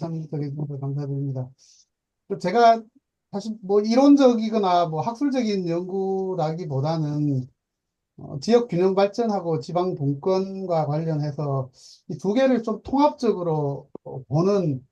참석해주셔서 감사드립니다. 제가 사실 뭐 이론적이거나 뭐 학술적인 연구라기보다는 지역 균형 발전하고 지방 분권과 관련해서 이 두 개를 좀 통합적으로 보는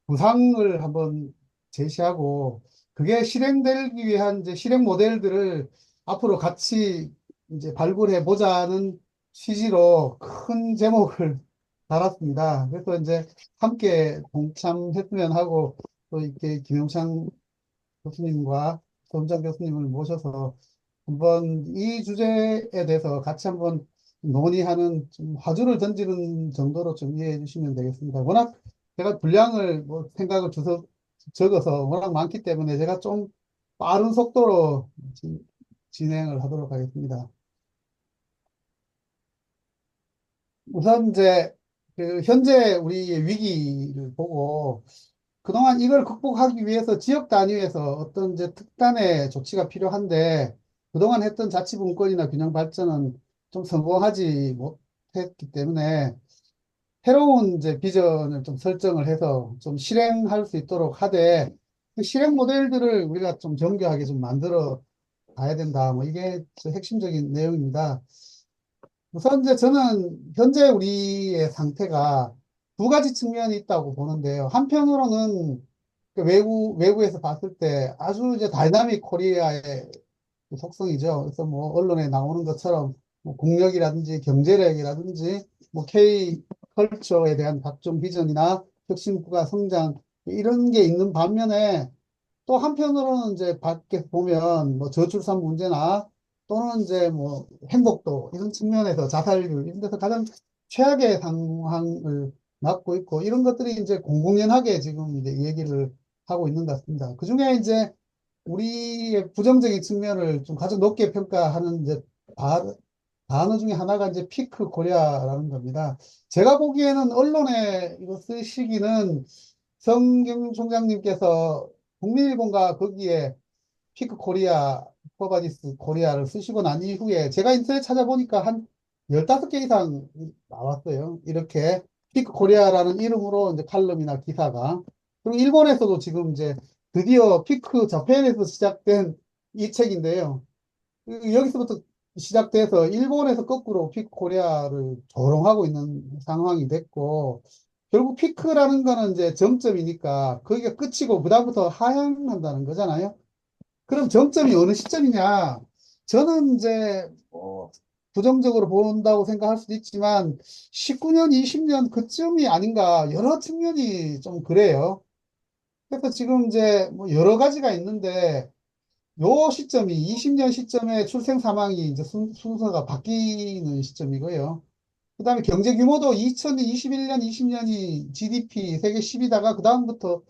구상을 한번 제시하고 그게 실행되기 위한 이제 실행 모델들을 앞으로 같이 이제 발굴해 보자는 취지로 큰 제목을 달았습니다. 그래서 이제 함께 동참했으면 하고 또 이렇게 김영창 교수님과 손정 교수님을 모셔서 한번 이 주제에 대해서 같이 한번 논의하는 좀 화두를 던지는 정도로 좀 이해해 주시면 되겠습니다. 워낙 제가 분량을 뭐 생각을 적어서 워낙 많기 때문에 제가 좀 빠른 속도로 진행을 하도록 하겠습니다. 우선 이제 그 현재 우리의 위기를 보고 그동안 이걸 극복하기 위해서 지역 단위에서 어떤 이제 특단의 조치가 필요한데 그동안 했던 자치분권이나 균형 발전은 좀 성공하지 못했기 때문에 새로운 이제 비전을 좀 설정을 해서 좀 실행할 수 있도록 하되 그 실행 모델들을 우리가 좀 정교하게 좀 만들어 가야 된다. 뭐 이게 핵심적인 내용입니다. 우선 이제 저는 현재 우리의 상태가 두 가지 측면이 있다고 보는데요. 한편으로는 그 외부에서 봤을 때 아주 이제 다이나믹 코리아의 그 속성이죠. 그래서 뭐 언론에 나오는 것처럼 뭐 국력이라든지 경제력이라든지 뭐 K 컬처에 대한 각종 비전이나 혁신국가 성장 이런 게 있는 반면에 또 한편으로는 이제 밖에 보면 뭐 저출산 문제나 또는 이제 뭐 행복도 이런 측면에서 자살률 이런 데서 가장 최악의 상황을 맞고 있고 이런 것들이 이제 공공연하게 지금 이제 얘기를 하고 있는 것 같습니다. 그중에 이제 우리의 부정적인 측면을 좀 가장 높게 평가하는 이제 다- 단어 중에 하나가 이제 피크 코리아라는 겁니다. 제가 보기에는 언론에 이거 쓰시기는 성경 총장님께서 국민일보가 거기에 피크 코리아, 퍼바디스 코리아를 쓰시고 난 이후에 제가 인터넷 찾아보니까 한 15개 이상 나왔어요. 이렇게 피크 코리아라는 이름으로 이제 칼럼이나 기사가. 그리고 일본에서도 지금 이제 드디어 피크 저펜에서 시작된 이 책인데요. 여기서부터 시작돼서 일본에서 거꾸로 피크 코리아를 조롱하고 있는 상황이 됐고 결국 피크라는 거는 이제 정점이니까 거기가 끝이고 그다음부터 하향한다는 거잖아요. 그럼 정점이 어느 시점이냐? 저는 이제 뭐 부정적으로 본다고 생각할 수도 있지만 19년, 20년 그쯤이 아닌가 여러 측면이 좀 그래요. 그래서 지금 이제 뭐 여러 가지가 있는데 요 시점이 20년 시점에 출생 사망이 이제 순서가 바뀌는 시점이고요. 그다음에 경제 규모도 2021년, 20년이 GDP 세계 10위다가 그다음부터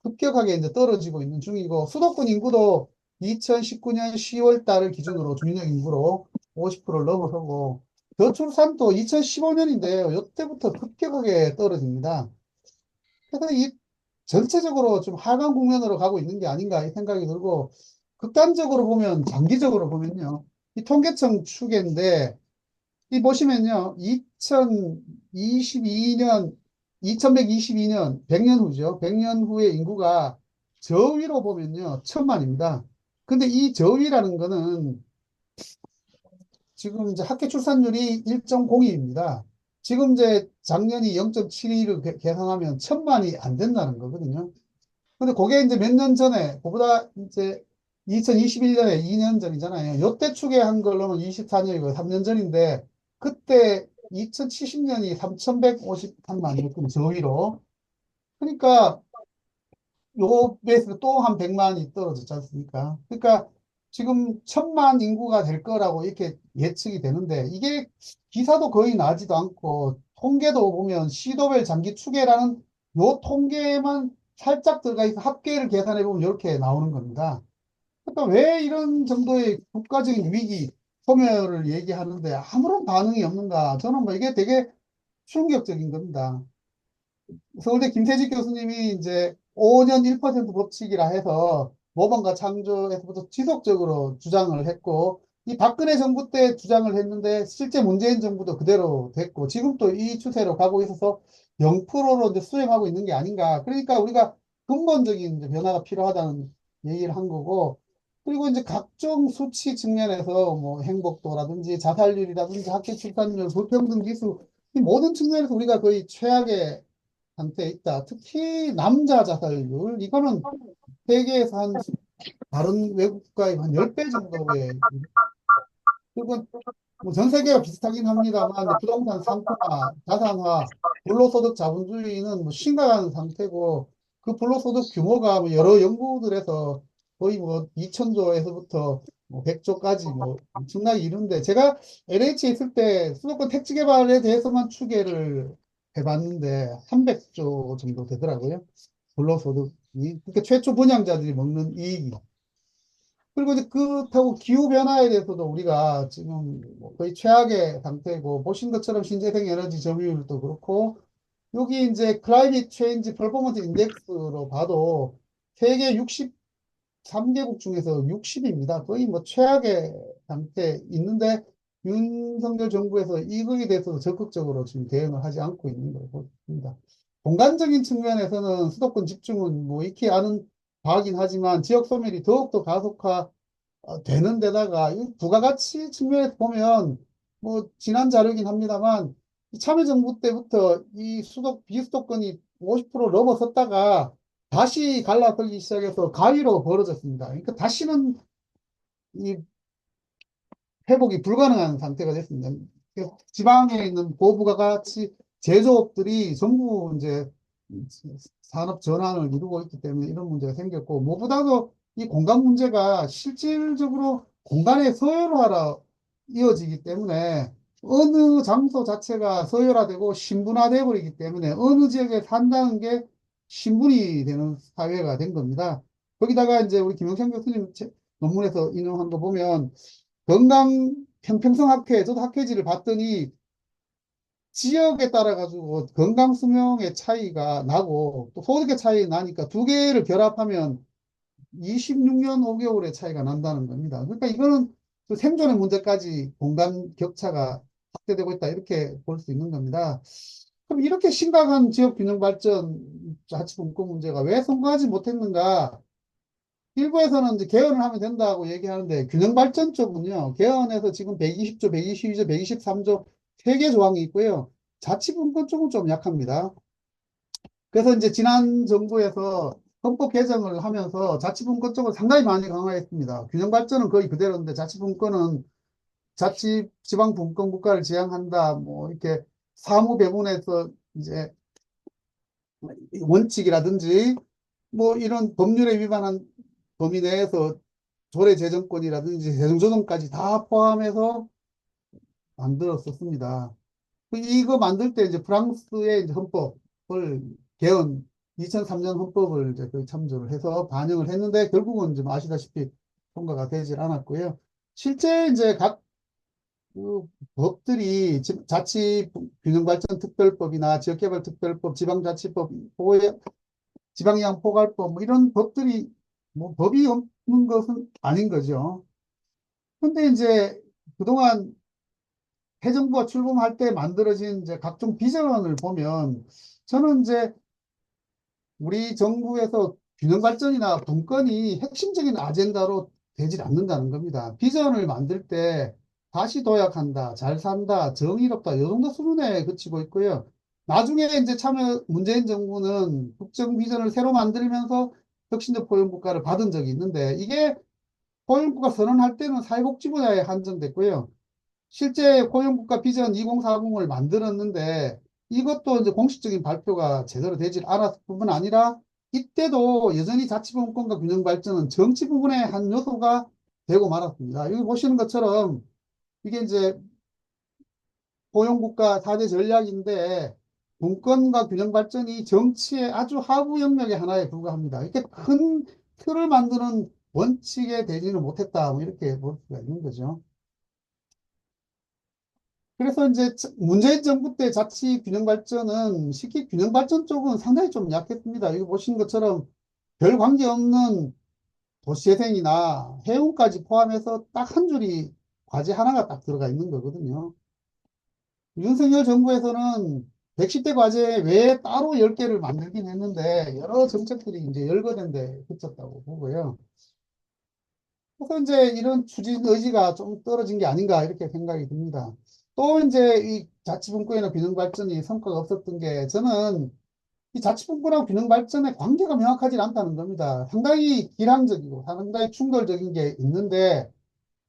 급격하게 이제 떨어지고 있는 중이고 수도권 인구도 2019년 10월 달을 기준으로 주민력 인구로 50%를 넘어서고 저출산도 2015년인데요. 이때부터 급격하게 떨어집니다. 그래서 이 전체적으로 좀 하강 국면으로 가고 있는 게 아닌가 이 생각이 들고 극단적으로 보면 장기적으로 보면요. 이 통계청 추계인데 이 보시면요. 2022년 2122년 100년 후죠. 100년 후의 인구가 저위로 보면요. 1000만입니다. 근데 이 저위라는 거는 지금 이제 학교 출산율이 1.02입니다. 지금 이제 작년이 0.72를 계산하면 1000만이 안 된다는 거거든요. 근데 그게 이제 몇 년 전에, 그보다 이제 2021년에 2년 전이잖아요. 요때 추계한 걸로는 24년이고 3년 전인데, 그때 2070년이 3153만이었거든요. 저위로. 그러니까 요 베이스로 또 한 100만이 떨어졌지 않습니까? 그러니까 지금 1000만 인구가 될 거라고 이렇게 예측이 되는데, 이게 기사도 거의 나지도 않고, 통계도 보면 시도별 장기 추계라는 요 통계만 살짝 들어가 있어 합계를 계산해 보면 이렇게 나오는 겁니다. 그러니까 왜 이런 정도의 국가적인 위기, 소멸을 얘기하는데 아무런 반응이 없는가? 저는 뭐 이게 되게 충격적인 겁니다. 서울대 김태직 교수님이 이제 5년 1% 법칙이라 해서 모방과 창조에서부터 지속적으로 주장을 했고 이 박근혜 정부 때 주장을 했는데 실제 문재인 정부도 그대로 됐고 지금 또 이 추세로 가고 있어서 0%로 이제 수렴하고 있는 게 아닌가. 그러니까 우리가 근본적인 이제 변화가 필요하다는 얘기를 한 거고 그리고 이제 각종 수치 측면에서 뭐 행복도라든지 자살률이라든지 학교 출산율, 불평등 지수 이 모든 측면에서 우리가 거의 최악의 상태에 있다. 특히 남자 자살률 이거는 세계에서 한 다른 외국 국가의 한 10배 정도의 그리고 뭐 전 세계가 비슷하긴 합니다만 이제 부동산 상품화, 자산화, 불로소득 자본주의는 뭐 심각한 상태고 그 불로소득 규모가 뭐 여러 연구들에서 거의 뭐 2천조에서부터 뭐 100조까지 뭐 엄청나게 이른데 제가 LH에 있을 때 수도권 택지 개발에 대해서만 추계를 해봤는데 300조 정도 되더라고요. 불로소득이. 그러니까 최초 분양자들이 먹는 이익이. 그리고 이제 그렇다고 기후변화에 대해서도 우리가 지금 뭐 거의 최악의 상태고, 보신 것처럼 신재생 에너지 점유율도 그렇고, 여기 이제 클라이밋 체인지 퍼포먼스 인덱스로 봐도 세계 63개국 중에서 60입니다. 거의 뭐 최악의 상태에 있는데, 윤석열 정부에서 이거에 대해서도 적극적으로 지금 대응을 하지 않고 있는 걸로 보입니다. 공간적인 측면에서는 수도권 집중은 뭐 익히 아는 바긴 하지만 지역 소멸이 더욱더 가속화 되는 데다가 이 부가가치 측면에서 보면 뭐 지난 자료긴 합니다만 이 참여정부 때부터 이 비수도권이 50% 넘어섰다가 다시 갈라서기 시작해서 가위로 벌어졌습니다. 그러니까 다시는 이 회복이 불가능한 상태가 됐습니다. 그래서 지방에 있는 고부가가치 제조업들이 전부 이제 산업 전환을 이루고 있기 때문에 이런 문제가 생겼고, 무엇보다도 이 공간 문제가 실질적으로 공간의 서열화로 이어지기 때문에 어느 장소 자체가 서열화되고 신분화되어 버리기 때문에 어느 지역에 산다는 게 신분이 되는 사회가 된 겁니다. 거기다가 이제 우리 김영찬 교수님 논문에서 인용한 거 보면 건강 형평성 학회, 저도 학회지를 봤더니 지역에 따라 가지고 건강 수명의 차이가 나고 또 소득의 차이 나니까 두 개를 결합하면 26년 5개월의 차이가 난다는 겁니다. 그러니까 이거는 그 생존의 문제까지 공간 격차가 확대되고 있다 이렇게 볼 수 있는 겁니다. 그럼 이렇게 심각한 지역 균형 발전 자치분권 문제가 왜 성공하지 못했는가? 일부에서는 이제 개헌을 하면 된다고 얘기하는데 균형 발전 쪽은요. 개헌에서 지금 120조, 122조, 123조 세 개 조항이 있고요. 자치분권 쪽은 좀 약합니다. 그래서 이제 지난 정부에서 헌법 개정을 하면서 자치분권 쪽을 상당히 많이 강화했습니다. 균형 발전은 거의 그대로인데 자치분권은 지방분권 국가를 지향한다. 뭐 이렇게 사무배분에서 이제 원칙이라든지 뭐 이런 법률에 위반한 범위 내에서 조례 재정권이라든지 재정조정까지 다 포함해서 만들었었습니다. 이거 만들 때 이제 프랑스의 이제 헌법을 개헌 2003년 헌법을 이제 거의 참조를 해서 반영을 했는데 결국은 좀 아시다시피 통과가 되질 않았고요. 실제 이제 각 그 법들이 자치균형발전특별법이나 지역개발특별법, 지방자치법, 지방양포괄법 뭐 이런 법들이 뭐 법이 없는 것은 아닌 거죠. 근데 이제 그동안 새 정부가 출범할 때 만들어진 이제 각종 비전을 보면 저는 이제 우리 정부에서 균형 발전이나 분권이 핵심적인 아젠다로 되질 않는다는 겁니다. 비전을 만들 때 다시 도약한다, 잘 산다, 정의롭다, 이 정도 수준에 그치고 있고요. 나중에 이제 참여 문재인 정부는 국정 비전을 새로 만들면서 혁신적 포용국가를 받은 적이 있는데 이게 포용국가 선언할 때는 사회복지 분야에 한정됐고요. 실제 고용국가 비전 2040을 만들었는데 이것도 이제 공식적인 발표가 제대로 되질 않았을 뿐만 아니라 이때도 여전히 자치분권과 균형 발전은 정치 부분의 한 요소가 되고 말았습니다. 여기 보시는 것처럼 이게 이제 고용국가 4대 전략인데 분권과 균형 발전이 정치의 아주 하부 영역의 하나에 불과합니다. 이렇게 큰 틀을 만드는 원칙에 되지는 못했다. 뭐 이렇게 볼 수가 있는 거죠. 그래서 이제 문재인 정부 때 자치 균형 발전은 쉽게 균형 발전 쪽은 상당히 좀 약했습니다. 이거 보신 것처럼 별 관계 없는 도시재생이나 해운까지 포함해서 딱 한 줄이 과제 하나가 딱 들어가 있는 거거든요. 윤석열 정부에서는 110대 과제 외에 따로 10개를 만들긴 했는데 여러 정책들이 이제 열거된데 그쳤다고 보고요. 그래서 이제 이런 추진 의지가 좀 떨어진 게 아닌가 이렇게 생각이 듭니다. 또 이제 이 자치분권이나 균형 발전이 성과가 없었던 게 저는 이 자치분권하고 균형 발전의 관계가 명확하지 않다는 겁니다. 상당히 기량적이고 상당히 충돌적인 게 있는데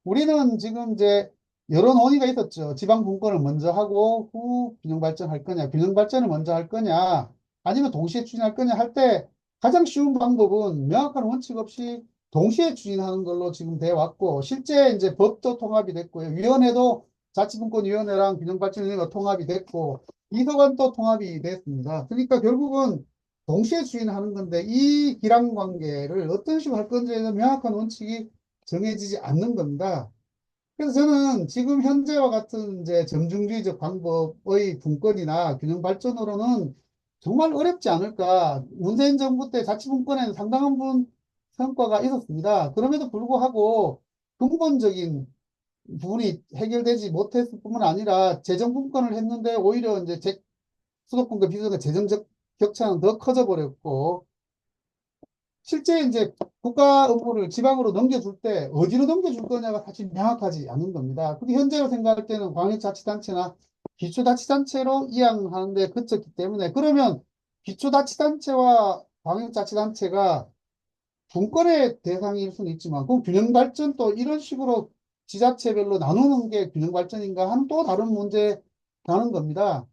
우리는 지금 이제 여러 논의가 있었죠. 지방 분권을 먼저 하고 후 균형 발전할 거냐, 균형 발전을 먼저 할 거냐, 아니면 동시에 추진할 거냐 할 때 가장 쉬운 방법은 명확한 원칙 없이 동시에 추진하는 걸로 지금 돼 왔고, 실제 이제 법도 통합이 됐고요. 위원회도 자치분권위원회랑 균형발전위원회가 통합이 됐고, 비서관도 통합이 됐습니다. 그러니까 결국은 동시에 추진하는 건데 이 기랑 관계를 어떤 식으로 할 건지에 대한 명확한 원칙이 정해지지 않는 겁니다. 그래서 저는 지금 현재와 같은 이제 점중주의적 방법의 분권이나 균형 발전으로는 정말 어렵지 않을까. 문재인 정부 때 자치분권에는 상당한 성과가 있었습니다. 그럼에도 불구하고 근본적인 부분이 해결되지 못했을 뿐만 아니라 재정분권을 했는데 오히려 이제 수도권과 비수도권 재정적 격차는 더 커져 버렸고 실제 이제 국가 업무를 지방으로 넘겨줄 때 어디로 넘겨줄 거냐가 사실 명확하지 않은 겁니다. 근데 현재로 생각할 때는 광역자치단체나 기초자치단체로 이양하는 데 그쳤기 때문에 그러면 기초자치단체와 광역자치단체가 분권의 대상일 수는 있지만 그럼 균형발전 또 이런 식으로 지자체별로 나누는 게 균형발전인가 하는 또 다른 문제라는 겁니다.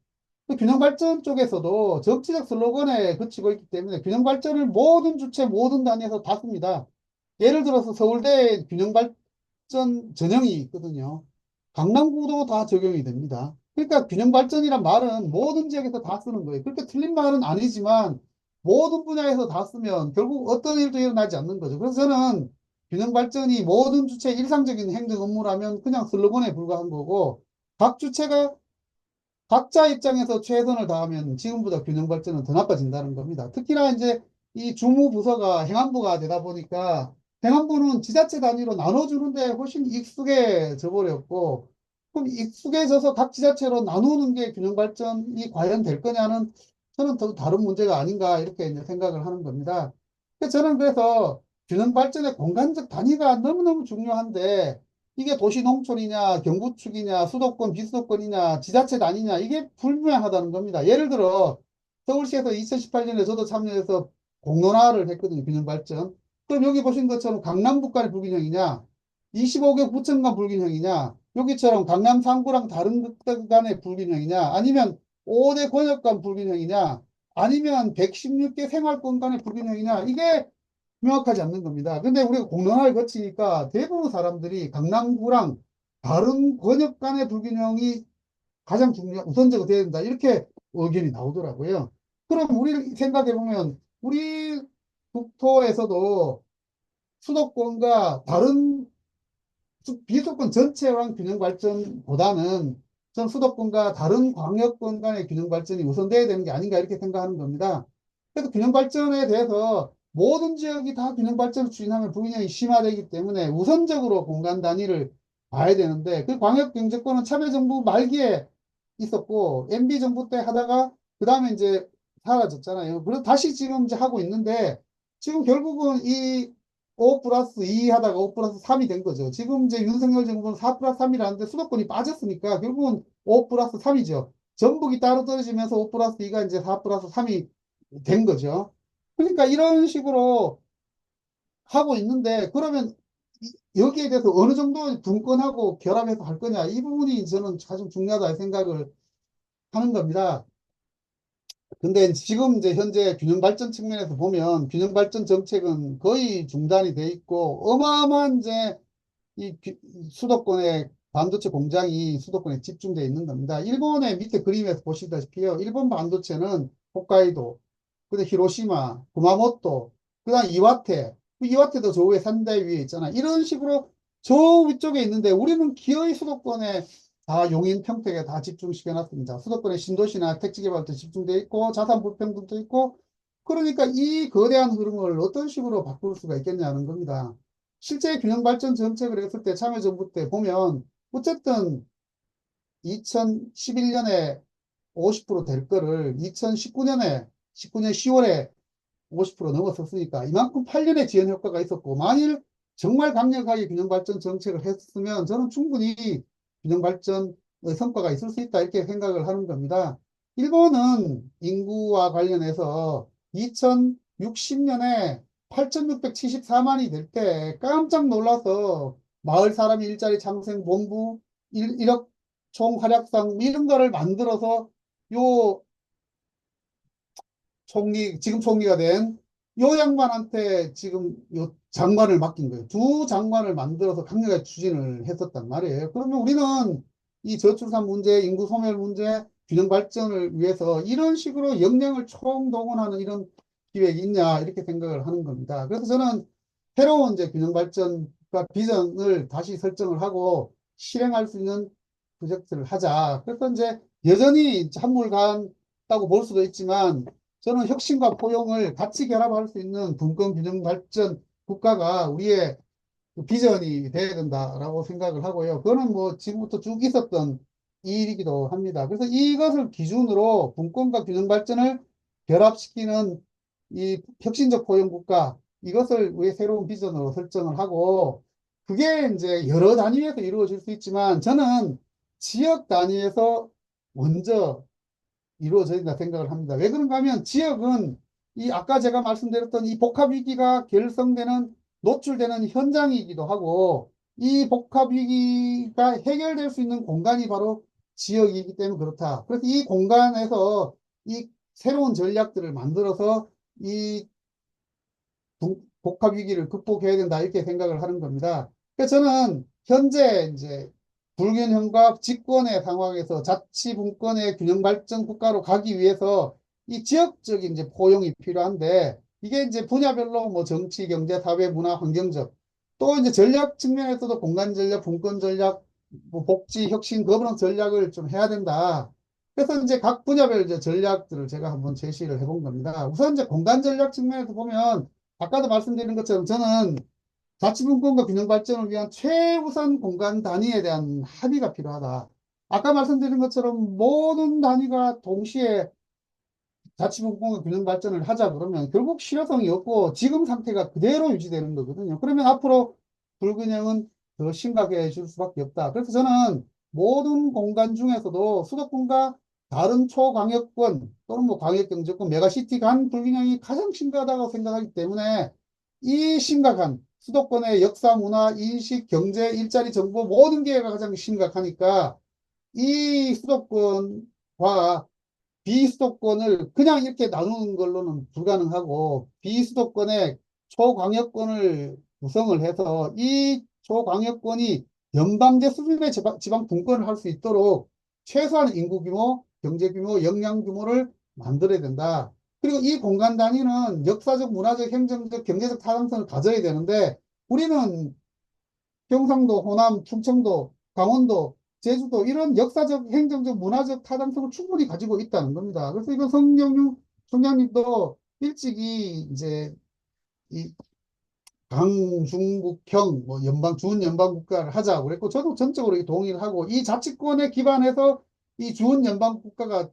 그 균형발전 쪽에서도 정치적 슬로건에 그치고 있기 때문에 균형발전을 모든 주체, 모든 단위에서 다 씁니다. 예를 들어서 서울대 균형발전 전형이 있거든요. 강남구도 다 적용이 됩니다. 그러니까 균형발전이란 말은 모든 지역에서 다 쓰는 거예요. 그렇게 틀린 말은 아니지만 모든 분야에서 다 쓰면 결국 어떤 일도 일어나지 않는 거죠. 그래서 저는 균형발전이 모든 주체의 일상적인 행정 업무라면 그냥 슬로건에 불과한 거고 각 주체가 각자 입장에서 최선을 다하면 지금보다 균형 발전은 더 나빠진다는 겁니다. 특히나 이제 이 주무부서가 행안부가 되다 보니까 행안부는 지자체 단위로 나눠주는데 훨씬 익숙해져 버렸고, 그럼 익숙해져서 각 지자체로 나누는 게 균형 발전이 과연 될 거냐는 저는 더 다른 문제가 아닌가 이렇게 이제 생각을 하는 겁니다. 저는 그래서 균형 발전의 공간적 단위가 너무너무 중요한데 이게 도시 농촌이냐, 경구축이냐, 수도권, 비수도권이냐, 지자체 단위냐, 이게 불분명하다는 겁니다. 예를 들어, 서울시에서 2018년에 저도 참여해서 공론화를 했거든요, 균형발전. 그럼 여기 보신 것처럼 강남북 간의 불균형이냐, 25개 구청 간 불균형이냐, 여기처럼 강남 3구랑 다른 것 간의 불균형이냐, 아니면 5대 권역 간 불균형이냐, 아니면 116개 생활권 간의 불균형이냐, 이게 명확하지 않는 겁니다. 근데 우리가 공론화를 거치니까 대부분 사람들이 강남구랑 다른 권역 간의 불균형이 가장 우선적으로 돼야 된다. 이렇게 의견이 나오더라고요. 그럼 우리 생각해 보면 우리 국토에서도 수도권과 다른 비수도권 전체랑 균형 발전보다는 전 수도권과 다른 광역권 간의 균형 발전이 우선돼야 되는 게 아닌가 이렇게 생각하는 겁니다. 그래서 균형 발전에 대해서 모든 지역이 다 균형 발전을 추진하면 불균형이 심화되기 때문에 우선적으로 공간 단위를 봐야 되는데 그 광역 경제권은 참여정부 말기에 있었고 MB 정부 때 하다가 그 다음에 이제 사라졌잖아요. 그래서 다시 지금 이제 하고 있는데 지금 결국은 이 5 플러스 2 하다가 5 플러스 3이 된 거죠. 지금 이제 윤석열 정부는 4 플러스 3이라는데 수도권이 빠졌으니까 결국은 5 플러스 3이죠. 전북이 따로 떨어지면서 5 플러스 2가 이제 4 플러스 3이 된 거죠. 그러니까 이런 식으로 하고 있는데 그러면 여기에 대해서 어느 정도 분권하고 결합해서 할 거냐 이 부분이 저는 가장 중요하다 생각을 하는 겁니다. 근데 지금 이제 현재 균형 발전 측면에서 보면 균형 발전 정책은 거의 중단이 돼 있고 어마어마한 이제 이 수도권의 반도체 공장이 수도권에 집중되어 있는 겁니다. 일본의 밑에 그림에서 보시다시피요. 일본 반도체는 홋카이도, 그다음 히로시마, 구마모토, 그다음 이와테, 이와테도 저 위에 산다에 위에 있잖아. 이런 식으로 저 위쪽에 있는데 우리는 기어이 수도권에 다 용인 평택에 다 집중시켜 놨습니다. 수도권의 신도시나 택지 개발도 집중되어 있고 자산 불평등도 있고 그러니까 이 거대한 흐름을 어떤 식으로 바꿀 수가 있겠냐는 겁니다. 실제 균형 발전 정책을 했을 때 참여정부 때 보면 어쨌든 2011년에 50%될 거를 2019년에 19년 10월에 50% 넘었었으니까 이만큼 8년의 지연 효과가 있었고, 만일 정말 강력하게 균형 발전 정책을 했으면 저는 충분히 균형 발전의 성과가 있을 수 있다 이렇게 생각을 하는 겁니다. 일본은 인구와 관련해서 2060년에 8,674만이 될 때 깜짝 놀라서 마을 사람 일자리 창생 본부 1억 총 활약상 이런 거를 만들어서 요 지금 총리가 된 요 양반한테 지금 요 장관을 맡긴 거예요. 두 장관을 만들어서 강력하게 추진을 했었단 말이에요. 그러면 우리는 이 저출산 문제, 인구 소멸 문제, 균형 발전을 위해서 이런 식으로 역량을 총동원하는 이런 기획이 있냐, 이렇게 생각을 하는 겁니다. 그래서 저는 새로운 이제 균형 발전과 비전을 다시 설정을 하고 실행할 수 있는 프로젝트를 하자. 그래서 이제 여전히 한물간 다고 볼 수도 있지만, 저는 혁신과 포용을 같이 결합할 수 있는 분권 균형 발전 국가가 우리의 그 비전이 돼야 된다라고 생각을 하고요. 그거는 뭐 지금부터 쭉 있었던 일이기도 합니다. 그래서 이것을 기준으로 분권과 균형 발전을 결합시키는 이 혁신적 포용 국가, 이것을 우리의 새로운 비전으로 설정을 하고, 그게 이제 여러 단위에서 이루어질 수 있지만 저는 지역 단위에서 먼저 이루어져야 된다 생각을 합니다. 왜 그런가 하면 지역은 이 아까 제가 말씀드렸던 이 복합 위기가 결성되는 노출되는 현장이기도 하고, 이 복합 위기가 해결될 수 있는 공간이 바로 지역이기 때문에 그렇다. 그래서 이 공간에서 이 새로운 전략들을 만들어서 이 복합 위기를 극복해야 된다 이렇게 생각을 하는 겁니다. 그래서 저는 현재 이제 불균형과 집권의 상황에서 자치분권의 균형 발전 국가로 가기 위해서 이 지역적인 이제 포용이 필요한데, 이게 이제 분야별로 뭐 정치, 경제, 사회, 문화, 환경적, 또 이제 전략 측면에서도 공간 전략, 분권 전략, 뭐 복지, 혁신, 거버넌스 전략을 좀 해야 된다. 그래서 이제 각 분야별 이제 전략들을 제가 한번 제시를 해본 겁니다. 우선 이제 공간 전략 측면에서 보면 아까도 말씀드린 것처럼 저는 자치분권과 균형 발전을 위한 최우선 공간 단위에 대한 합의가 필요하다. 아까 말씀드린 것처럼 모든 단위가 동시에 자치분권과 균형 발전을 하자 그러면 결국 실효성이 없고 지금 상태가 그대로 유지되는 거거든요. 그러면 앞으로 불균형은 더 심각해질 수밖에 없다. 그래서 저는 모든 공간 중에서도 수도권과 다른 초광역권 또는 뭐 광역경제권, 메가시티 간 불균형이 가장 심각하다고 생각하기 때문에 이 심각한 수도권의 역사, 문화, 인식, 경제, 일자리, 정보 모든 게 가장 심각하니까 이 수도권과 비수도권을 그냥 이렇게 나누는 걸로는 불가능하고, 비수도권의 초광역권을 구성을 해서 이 초광역권이 연방제 수준의 지방 분권을 할 수 있도록 최소한 인구 규모, 경제 규모, 역량 규모를 만들어야 된다. 그리고 이 공간 단위는 역사적, 문화적, 행정적, 경제적 타당성을 가져야 되는데, 우리는 경상도, 호남, 충청도, 강원도, 제주도 이런 역사적, 행정적, 문화적 타당성을 충분히 가지고 있다는 겁니다. 그래서 이건 성경유 총장님도 일찍이 이제 이 강중국형 뭐 연방 주은 연방 국가를 하자고 그랬고, 저도 전적으로 동의를 하고, 이 자치권에 기반해서 이 주은 연방 국가가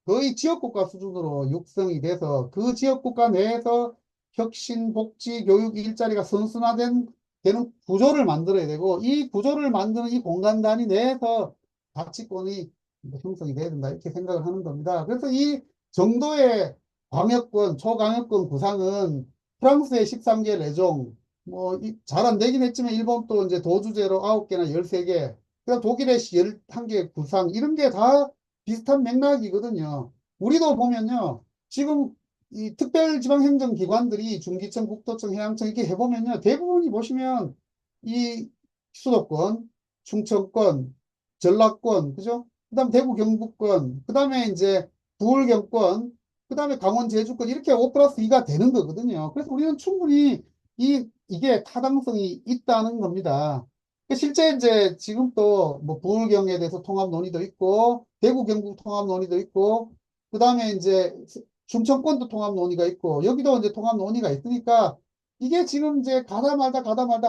거의 지역국가 수준으로 육성이 돼서 그 지역국가 내에서 혁신, 복지, 교육, 일자리가 선순화된 되는 구조를 만들어야 되고, 이 구조를 만드는 이 공간 단위 내에서 가치권이 형성이 돼야 된다 이렇게 생각을 하는 겁니다. 그래서 이 정도의 광역권, 초광역권 구상은 프랑스의 13개 레종, 뭐 잘 안 되긴 했지만 일본 또 이제 도주제로 9개나 13개, 그다음 독일의 11개 구상, 이런 게 다 비슷한 맥락이거든요. 우리도 보면요, 지금 이 특별지방행정기관들이 중기청, 국토청, 해양청 이렇게 해보면요, 대부분이 보시면 이 수도권, 충청권, 전라권, 그죠? 그다음 대구 경북권, 그다음에 이제 부울 경권, 그다음에 강원 제주권, 이렇게 5 플러스 2가 되는 거거든요. 그래서 우리는 충분히 이게 타당성이 있다는 겁니다. 실제 이제 지금 또 뭐 부울경에 대해서 통합 논의도 있고, 대구 경북 통합 논의도 있고, 그 다음에 이제 충청권도 통합 논의가 있고, 여기도 이제 통합 논의가 있으니까, 이게 지금 이제 가다 말다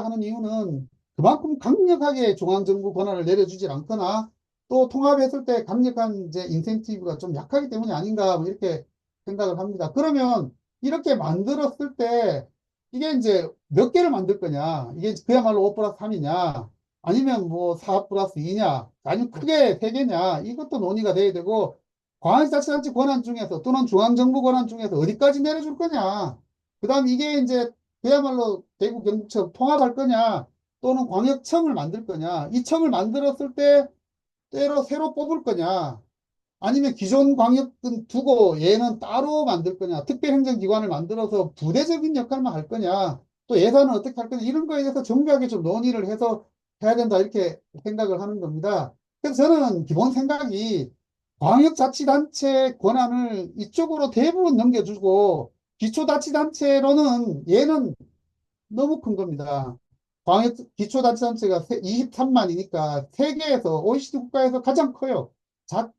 하는 이유는 그만큼 강력하게 중앙정부 권한을 내려주질 않거나 또 통합했을 때 강력한 이제 인센티브가 좀 약하기 때문이 아닌가 뭐 이렇게 생각을 합니다. 그러면 이렇게 만들었을 때 이게 이제 몇 개를 만들 거냐? 이게 그야말로 5 플러스 3이냐? 아니면 뭐 4 플러스 2냐? 아니면 크게 3개냐? 이것도 논의가 돼야 되고 광역자치단체 권한 중에서 또는 중앙정부 권한 중에서 어디까지 내려줄 거냐? 그다음 이게 이제 그야말로 대구 경북처럼 통합할 거냐? 또는 광역청을 만들 거냐? 이 청을 만들었을 때 때로 새로 뽑을 거냐? 아니면 기존 광역은 두고 얘는 따로 만들 거냐? 특별행정기관을 만들어서 부대적인 역할만 할 거냐? 또 예산은 어떻게 할 거냐? 이런 거에 대해서 정교하게 좀 논의를 해서 해야 된다. 이렇게 생각을 하는 겁니다. 그래서 저는 기본 생각이 광역자치단체 권한을 이쪽으로 대부분 넘겨주고 기초자치단체로는 얘는 너무 큰 겁니다. 광역 기초자치단체가 23만이니까 세계에서 OECD 국가에서 가장 커요.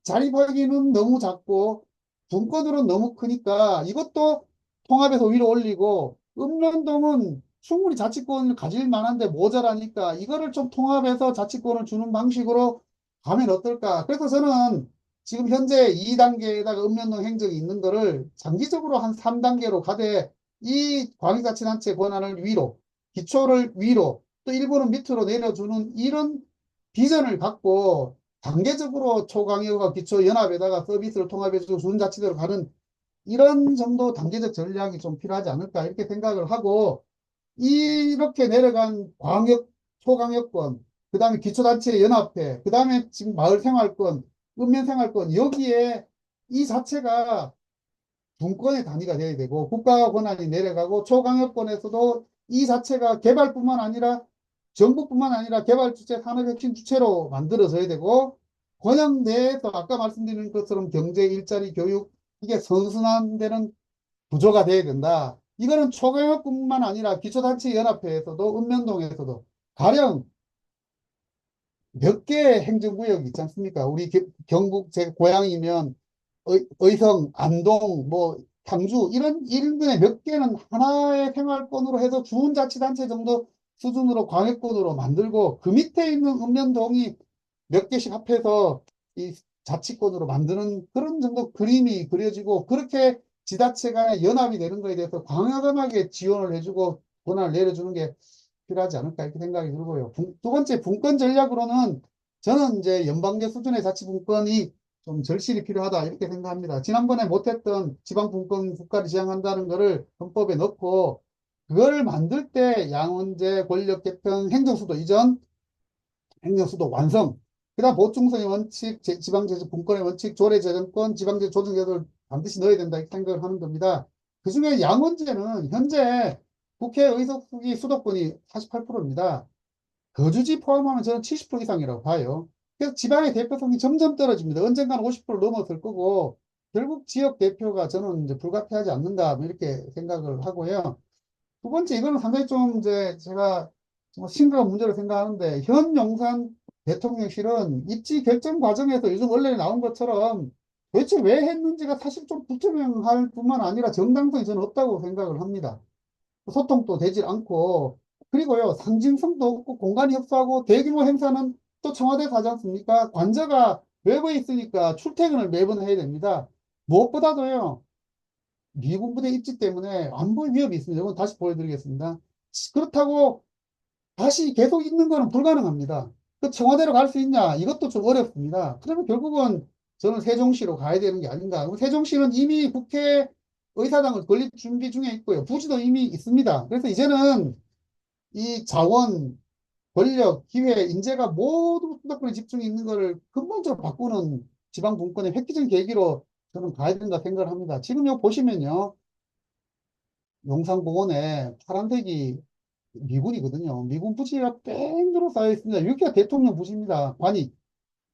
자립하기는 너무 작고 분권으로는 너무 크니까 이것도 통합해서 위로 올리고 읍면동은 충분히 자치권을 가질 만한데 모자라니까 이거를 좀 통합해서 자치권을 주는 방식으로 가면 어떨까? 그래서 저는 지금 현재 2단계에다가 읍면동 행정이 있는 거를 장기적으로 한 3단계로 가되 이 광역자치단체 권한을 위로, 기초를 위로, 또 일부는 밑으로 내려주는 이런 비전을 갖고 단계적으로 초강역과 기초연합에다가 서비스를 통합해서 준자치대로 가는 이런 정도 단계적 전략이 좀 필요하지 않을까 이렇게 생각을 하고 이렇게 내려간 광역, 초강역권, 그 다음에 기초단체 연합회, 그 다음에 지금 마을생활권, 읍면생활권 여기에 이 자체가 분권의 단위가 돼야 되고 국가 권한이 내려가고 초강력권에서도 이 자체가 개발뿐만 아니라 정부뿐만 아니라 개발 주체, 산업 혁신 주체로 만들어져야 되고 권역 내에서 아까 말씀드린 것처럼 경제, 일자리, 교육 이게 선순환되는 구조가 돼야 된다. 이거는 초강력뿐만 아니라 기초단체 연합회에서도 읍면동에서도 가령 몇 개의 행정구역이 있지 않습니까? 우리 경북 제 고향이면 의성, 안동, 뭐 상주 이런 일군의 몇 개는 하나의 생활권으로 해서 주민자치단체 정도 수준으로 광역권으로 만들고 그 밑에 있는 읍면동이 몇 개씩 합해서 이 자치권으로 만드는 그런 정도 그림이 그려지고 그렇게 지자체 간의 연합이 되는 거에 대해서 광범하게 지원을 해주고 권한을 내려주는 게 필요하지 않을까 이렇게 생각이 들고요. 두 번째 분권 전략으로는 저는 이제 연방제 수준의 자치분권이 좀 절실히 필요하다 이렇게 생각합니다. 지난번에 못했던 지방분권 국가를 지향한다는 것을 헌법에 넣고 그걸 만들 때 양원제, 권력 개편, 행정수도 이전, 행정수도 완성, 그다음 보충성의 원칙, 지방제도 분권의 원칙, 조례재정권, 지방제 조정제도를 반드시 넣어야 된다 이렇게 생각을 하는 겁니다. 그중에 양원제는 현재 국회 의석수기 수도권이 48%입니다. 거주지 포함하면 저는 70% 이상이라고 봐요. 그래서 지방의 대표성이 점점 떨어집니다. 언젠가는 50% 넘어설 거고, 결국 지역 대표가 저는 이제 불가피하지 않는가, 뭐 이렇게 생각을 하고요. 두 번째, 이거는 상당히 좀 이제 제가 정말 심각한 문제로 생각하는데, 현 용산 대통령실은 입지 결정 과정에서 요즘 원래 나온 것처럼 도대체 왜 했는지가 사실 좀 불투명할 뿐만 아니라 정당성이 저는 없다고 생각을 합니다. 소통도 되질 않고 그리고요 상징성도 없고 공간이 협소하고 대규모 행사는 또 청와대에서 하지 않습니까? 관저가 외부에 있으니까 출퇴근을 매번 해야 됩니다. 무엇보다도요 미군 부대 입지 때문에 안보 위협이 있습니다. 이건 다시 보여드리겠습니다. 그렇다고 다시 계속 있는 거는 불가능합니다. 그 청와대로 갈 수 있냐? 이것도 좀 어렵습니다. 그러면 결국은 저는 세종시로 가야 되는 게 아닌가. 세종시는 이미 국회 의사당을 건립 준비 중에 있고요. 부지도 이미 있습니다. 그래서 이제는 이 자원, 권력, 기회, 인재가 모두 수도권에 집중이 있는 거를 근본적으로 바꾸는 지방 분권의 획기적인 계기로 저는 가야 된다 생각을 합니다. 지금 요 보시면요. 용산공원에 파란색이 미군이거든요. 미군 부지가 뺑 둘러싸여 있습니다. 여기가 대통령 부지입니다. 관이.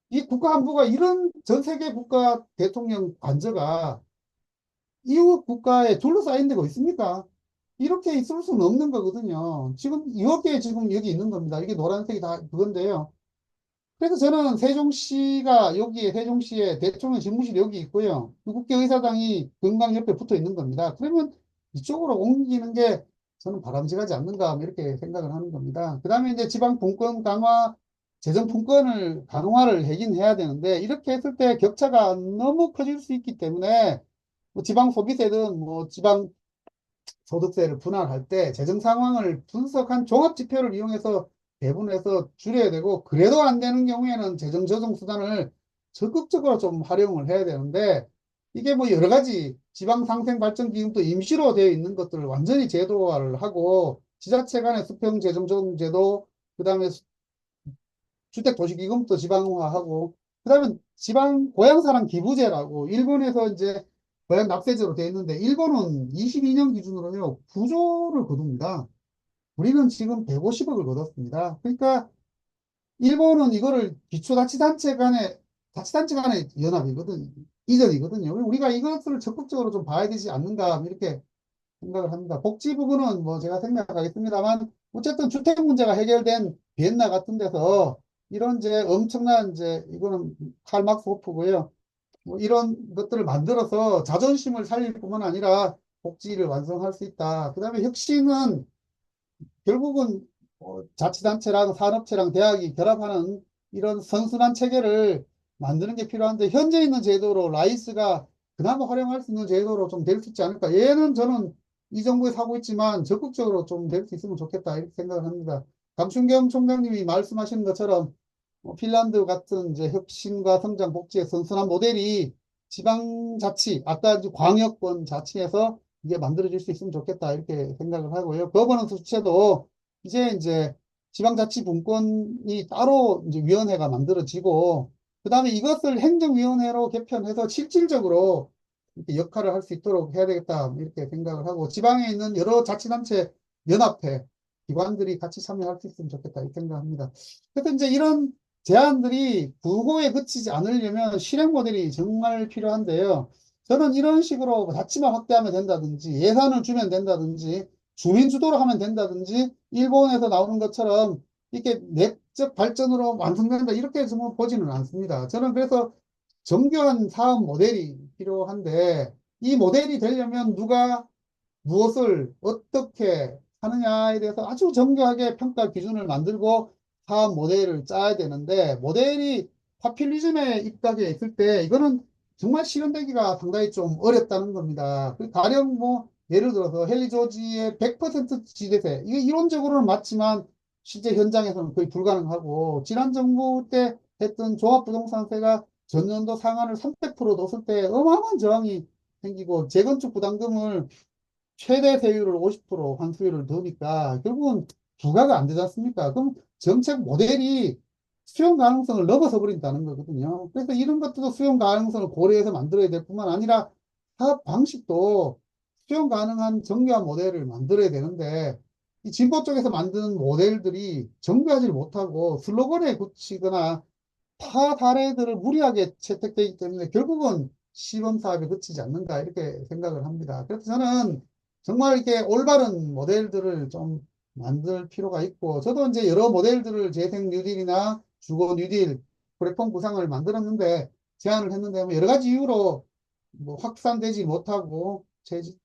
이 국가안보가 이런 전 세계 국가 대통령 관저가 이웃 국가에 둘러싸인 데가 있습니까? 이렇게 있을 수는 없는 거거든요. 지금 이렇게 지금 여기 있는 겁니다. 이게 노란색이 다 그건데요. 그래서 저는 세종시가 여기에 세종시에 대통령 집무실이 여기 있고요. 국회의사당이 금강 옆에 붙어 있는 겁니다. 그러면 이쪽으로 옮기는 게 저는 바람직하지 않는가 뭐 이렇게 생각을 하는 겁니다. 그 다음에 이제 지방 분권 강화, 재정 분권을 가능화를 하긴 해야 되는데 이렇게 했을 때 격차가 너무 커질 수 있기 때문에 뭐 지방 소비세든 뭐 지방 소득세를 분할할 때 재정 상황을 분석한 종합 지표를 이용해서 배분해서 줄여야 되고 그래도 안 되는 경우에는 재정 조정 수단을 적극적으로 좀 활용을 해야 되는데 이게 뭐 여러 가지 지방 상생 발전 기금도 임시로 되어 있는 것들을 완전히 제도화를 하고 지자체 간의 수평 재정 조정 제도 그다음에 주택도시기금도 지방화하고, 그 다음에 지방 고향사랑 기부제라고, 일본에서 이제 고향 납세제로 되어 있는데, 일본은 22년 기준으로요, 9조를 거둡니다. 우리는 지금 150억을 거뒀습니다. 그러니까, 일본은 이거를 자치단체 간의 연합이거든, 이전이거든요. 우리가 이것을 적극적으로 좀 봐야 되지 않는가, 이렇게 생각을 합니다. 복지 부분은 뭐 제가 생각하겠습니다만 어쨌든 주택 문제가 해결된 비엔나 같은 데서 이런 이제 엄청난 이제 이거는 칼 막스 호프고요. 뭐 이런 것들을 만들어서 자존심을 살릴 뿐만 아니라 복지를 완성할 수 있다. 그다음에 혁신은 결국은 자치단체랑 산업체랑 대학이 결합하는 이런 선순환 체계를 만드는 게 필요한데 현재 있는 제도로 라이스가 그나마 활용할 수 있는 제도로 좀 될 수 있지 않을까. 얘는 저는 이 정부에 사고 있지만 적극적으로 좀 될 수 있으면 좋겠다 이렇게 생각을 합니다. 감춘경 총장님이 말씀하시는 것처럼 핀란드 같은 이제 혁신과 성장 복지의 선순환 모델이 지방자치, 아까 이제 광역권 자치에서 이게 만들어질 수 있으면 좋겠다 이렇게 생각을 하고요. 거버넌스 주체도 이제 지방자치분권이 따로 이제 위원회가 만들어지고 그다음에 이것을 행정위원회로 개편해서 실질적으로 이렇게 역할을 할 수 있도록 해야 되겠다 이렇게 생각을 하고 지방에 있는 여러 자치단체 연합회 기관들이 같이 참여할 수 있으면 좋겠다 이렇게 생각합니다. 그래서 이제 이런 제안들이 부호에 그치지 않으려면 실행 모델이 정말 필요한데요. 저는 이런 식으로 자치만 확대하면 된다든지 예산을 주면 된다든지 주민 주도로 하면 된다든지 일본에서 나오는 것처럼 이렇게 내적 발전으로 완성된다 이렇게 저는 보지는 않습니다. 저는 그래서 정교한 사업 모델이 필요한데 이 모델이 되려면 누가 무엇을 어떻게 하느냐에 대해서 아주 정교하게 평가 기준을 만들고 사업 모델을 짜야 되는데 모델이 파퓰리즘에 입각해 있을 때 이거는 정말 실현되기가 상당히 좀 어렵다는 겁니다. 가령 뭐 예를 들어서 헨리 조지의 100% 지대세 이게 이론적으로는 맞지만 실제 현장에서는 거의 불가능하고 지난 정부 때 했던 종합부동산세가 전년도 상한을 300% 뒀을 때 어마어마한 저항이 생기고 재건축 부담금을 최대 세율을 50% 환수율을 두니까 결국은 부과가 안 되지 않습니까? 그럼 정책 모델이 수용 가능성을 넘어서 버린다는 거거든요. 그래서 이런 것들도 수용 가능성을 고려해서 만들어야 될 뿐만 아니라 사업 방식도 수용 가능한 정교한 모델을 만들어야 되는데 이 진보 쪽에서 만드는 모델들이 정교하지 못하고 슬로건에 그치거나 타 사례들을 무리하게 채택되기 때문에 결국은 시범 사업에 그치지 않는가 이렇게 생각을 합니다. 그래서 저는 정말 이렇게 올바른 모델들을 좀 만들 필요가 있고 저도 이제 여러 모델들을 재생 뉴딜이나 주거 뉴딜 플랫폼 구상을 만들었는데 제안을 했는데 뭐 여러 가지 이유로 뭐 확산되지 못하고 되지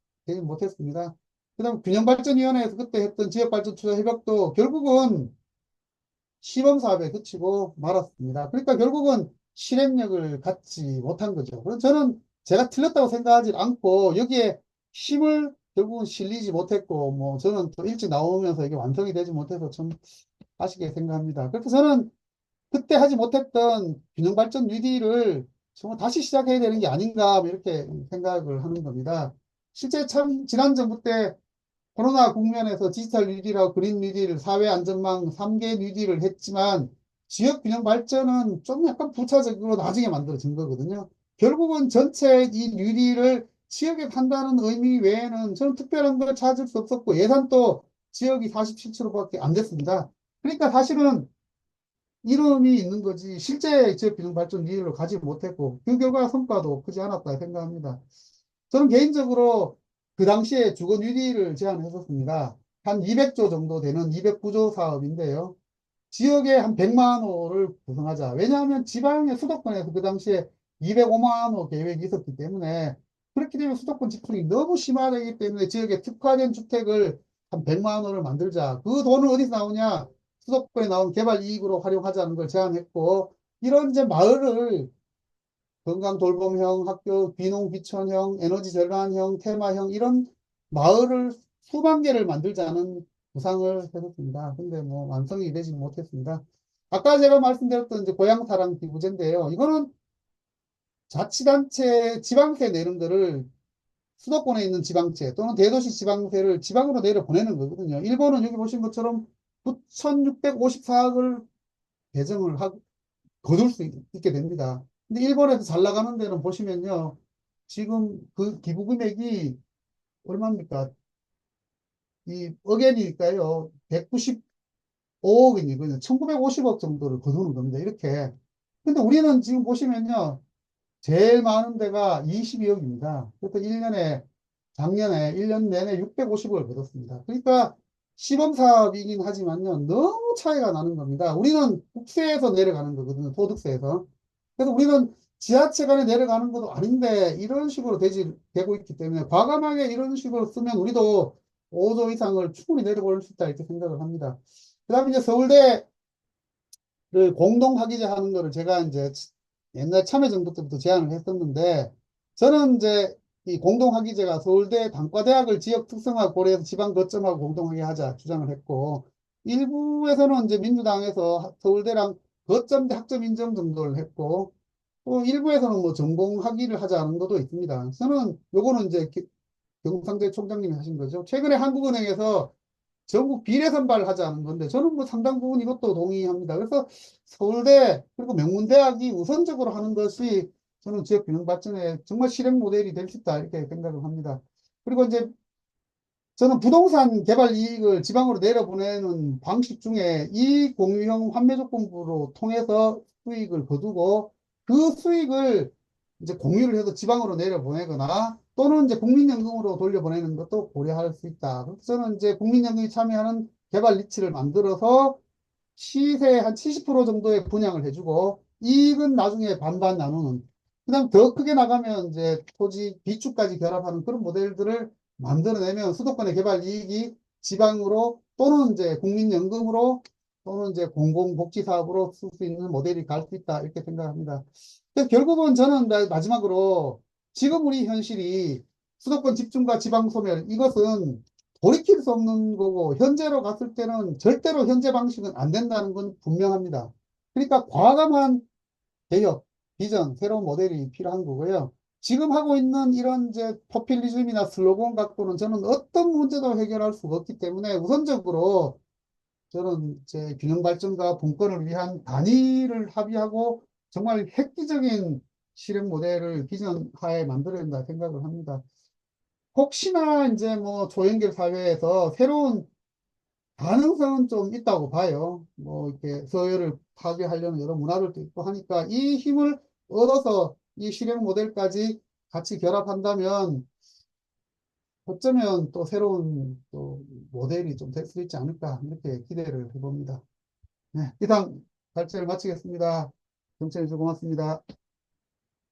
못했습니다. 그다음 균형발전위원회에서 그때 했던 지역발전 투자 협약도 결국은 시범 사업에 그치고 말았습니다. 그러니까 결국은 실행력을 갖지 못한 거죠. 그래서 저는 제가 틀렸다고 생각하지 않고 여기에 힘을 결국은 실리지 못했고 뭐 저는 또 일찍 나오면서 이게 완성이 되지 못해서 좀 아쉽게 생각합니다. 그래서 저는 그때 하지 못했던 균형발전 뉴딜을 정말 다시 시작해야 되는 게 아닌가 뭐 이렇게 생각을 하는 겁니다. 실제 참 지난 정부 때 코로나 국면에서 디지털 뉴딜하고 그린 뉴딜, 사회 안전망 3개 뉴딜을 했지만 지역 균형 발전은 좀 약간 부차적으로 나중에 만들어진 거거든요. 결국은 전체 이 뉴딜을 지역에 한다는 의미 외에는 저는 특별한 걸 찾을 수 없었고 예산도 지역이 47%밖에 안 됐습니다. 그러니까 사실은 이름이 있는 거지 실제 지역 균형 발전 뉴딜을 가지 못했고 그 결과 성과도 크지 않았다 생각합니다. 저는 개인적으로 그 당시에 주거 뉴딜을 제안했었습니다. 한 200조 정도 되는 209조 사업인데요. 지역에 한 100만 호를 구성하자. 왜냐하면 지방의 수도권에서 그 당시에 205만 호 계획이 있었기 때문에 그렇게 되면 수도권 집중이 너무 심화되기 때문에 지역에 특화된 주택을 한 100만 원을 만들자. 그 돈은 어디서 나오냐? 수도권에 나온 개발 이익으로 활용하자는 걸 제안했고, 이런 이제 마을을 건강 돌봄형, 학교 귀농 귀촌형, 에너지 절감형, 테마형 이런 마을을 수만 개를 만들자는 구상을 했었습니다. 근데 뭐 완성이 되지 못했습니다. 아까 제가 말씀드렸던 이제 고향사랑 기부제인데요. 이거는 자치단체 지방세 내는 거를 수도권에 있는 지방세 또는 대도시 지방세를 지방으로 내려 보내는 거거든요. 일본은 여기 보신 것처럼 9,654억을 배정을 하고 거둘 수 있게 됩니다. 근데 일본에서 잘 나가는 데는 보시면요. 지금 그 기부 금액이 얼마입니까? 이 억엔이니까요. 195억이거든요. 1950억 정도를 거두는 겁니다. 이렇게. 근데 우리는 지금 보시면요. 제일 많은 데가 22억입니다. 그래서 1년에, 작년에 1년 내내 650억을 벌었습니다. 그러니까 시범 사업이긴 하지만요, 너무 차이가 나는 겁니다. 우리는 국세에서 내려가는 거거든요, 소득세에서. 그래서 우리는 지자체 간에 내려가는 것도 아닌데, 이런 식으로 되고 있기 때문에, 과감하게 이런 식으로 쓰면 우리도 5조 이상을 충분히 내려올 수 있다, 이렇게 생각을 합니다. 그 다음에 이제 서울대 그 공동학위제 하는 거를 제가 이제 옛날 참여정부 때부터 제안을 했었는데, 저는 이제 이 공동학위제가 서울대 단과대학을 지역 특성화 고려해서 지방 거점하고 공동학위 하자 주장을 했고, 일부에서는 이제 민주당에서 서울대랑 거점대 학점 인정 정도를 했고, 또 일부에서는 뭐 전공학위를 하자는 것도 있습니다. 저는 요거는 이제 경상대 총장님이 하신 거죠. 최근에 한국은행에서 전국 비례 선발하자는 건데 저는 뭐 상당 부분 이것도 동의합니다. 그래서 서울대 그리고 명문대학이 우선적으로 하는 것이 저는 지역 균형 발전에 정말 실행 모델이 될 수 있다 이렇게 생각을 합니다. 그리고 이제 저는 부동산 개발 이익을 지방으로 내려보내는 방식 중에 이익 공유형 환매 조건부로 통해서 수익을 거두고 그 수익을 이제 공유를 해서 지방으로 내려보내거나 또는 이제 국민연금으로 돌려보내는 것도 고려할 수 있다. 그래서 저는 이제 국민연금이 참여하는 개발 리츠를 만들어서 시세 한 70% 정도의 분양을 해주고 이익은 나중에 반반 나누는 그다음 더 크게 나가면 이제 토지 비축까지 결합하는 그런 모델들을 만들어내면 수도권의 개발 이익이 지방으로 또는 이제 국민연금으로 또는 이제 공공복지 사업으로 쓸 수 있는 모델이 갈 수 있다 이렇게 생각합니다. 그래서 결국은 저는 마지막으로 지금 우리 현실이 수도권 집중과 지방 소멸 이것은 돌이킬 수 없는 거고 현재로 갔을 때는 절대로 현재 방식은 안 된다는 건 분명합니다. 그러니까 과감한 개혁, 비전, 새로운 모델이 필요한 거고요. 지금 하고 있는 이런 이제 포퓰리즘이나 슬로건 갖고는 저는 어떤 문제도 해결할 수가 없기 때문에 우선적으로 저는 제 균형 발전과 분권을 위한 단위를 합의하고 정말 획기적인 실행 모델을 비전 하에 만들어야 된다 생각을 합니다. 혹시나 이제 뭐 초연결 사회에서 새로운 가능성은 좀 있다고 봐요. 뭐 이렇게 서열을 파괴하려는 여러 문화들도 있고 하니까 이 힘을 얻어서 이 실행 모델까지 같이 결합한다면 어쩌면 또 새로운 또 모델이 좀 될 수 있지 않을까 이렇게 기대를 해봅니다. 네, 이상 발제를 마치겠습니다. 경청해 주셔서 고맙습니다.